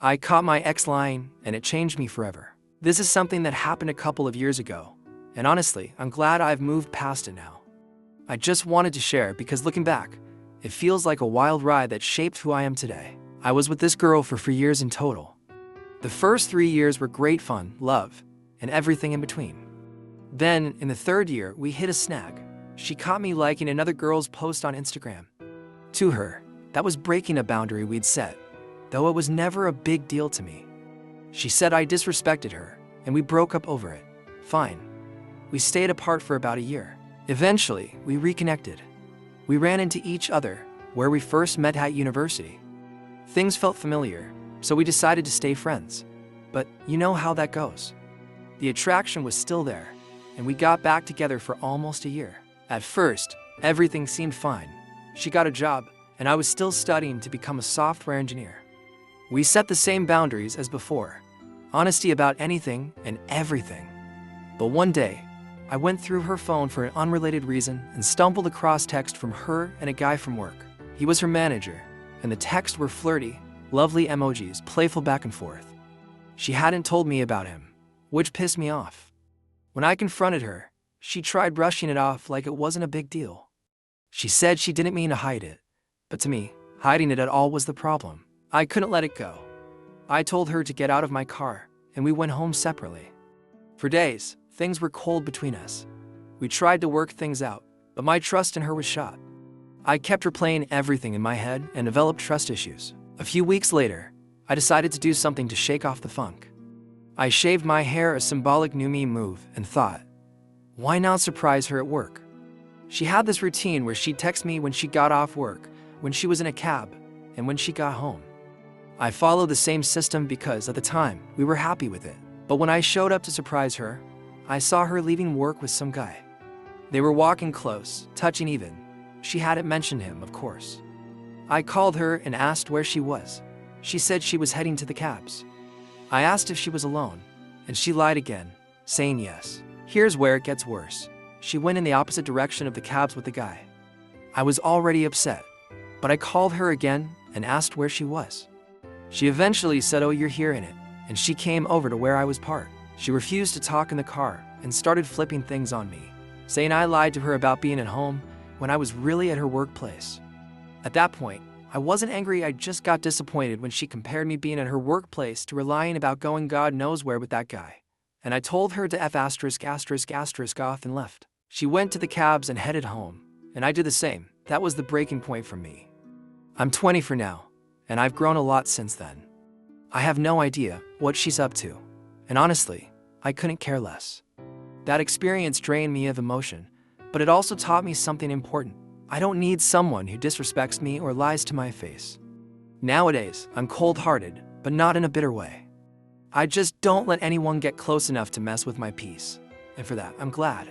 I caught my ex lying, and it changed me forever. This is something that happened a couple of years ago, and honestly, I'm glad I've moved past it now. I just wanted to share because looking back, it feels like a wild ride that shaped who I am today. I was with this girl for 3 years in total. The first 3 years were great fun, love, and everything in between. Then, in the third year, we hit a snag. She caught me liking another girl's post on Instagram. To her, that was breaking a boundary we'd set, though it was never a big deal to me. She said I disrespected her, and we broke up over it. Fine. We stayed apart for about a year. Eventually, we reconnected. We ran into each other where we first met at university. Things felt familiar, so we decided to stay friends. But you know how that goes. The attraction was still there, and we got back together for almost a year. At first, everything seemed fine. She got a job, and I was still studying to become a software engineer. We set the same boundaries as before, honesty about anything and everything. But one day, I went through her phone for an unrelated reason and stumbled across text from her and a guy from work. He was her manager, and the texts were flirty, lovely emojis, playful back and forth. She hadn't told me about him, which pissed me off. When I confronted her, she tried brushing it off like it wasn't a big deal. She said she didn't mean to hide it, but to me, hiding it at all was the problem. I couldn't let it go. I told her to get out of my car, and we went home separately. For days, things were cold between us. We tried to work things out, but my trust in her was shot. I kept replaying everything in my head and developed trust issues. A few weeks later, I decided to do something to shake off the funk. I shaved my hair, a symbolic new me move, and thought, why not surprise her at work? She had this routine where she'd text me when she got off work, when she was in a cab, and when she got home. I followed the same system because, at the time, we were happy with it. But when I showed up to surprise her, I saw her leaving work with some guy. They were walking close, touching even. She hadn't mentioned him, of course. I called her and asked where she was. She said she was heading to the cabs. I asked if she was alone, and she lied again, saying yes. Here's where it gets worse. She went in the opposite direction of the cabs with the guy. I was already upset, but I called her again and asked where she was. She eventually said, oh, you're here in it, and she came over to where I was parked. She refused to talk in the car and started flipping things on me, saying I lied to her about being at home when I was really at her workplace. At that point, I wasn't angry, I just got disappointed when she compared me being at her workplace to relying about going God knows where with that guy. And I told her to F*** off and left. She went to the cabs and headed home, and I did the same. That was the breaking point for me. I'm 20 for now, and I've grown a lot since then. I have no idea what she's up to, and honestly, I couldn't care less. That experience drained me of emotion, but it also taught me something important. I don't need someone who disrespects me or lies to my face. Nowadays, I'm cold-hearted, but not in a bitter way. I just don't let anyone get close enough to mess with my peace, and for that, I'm glad.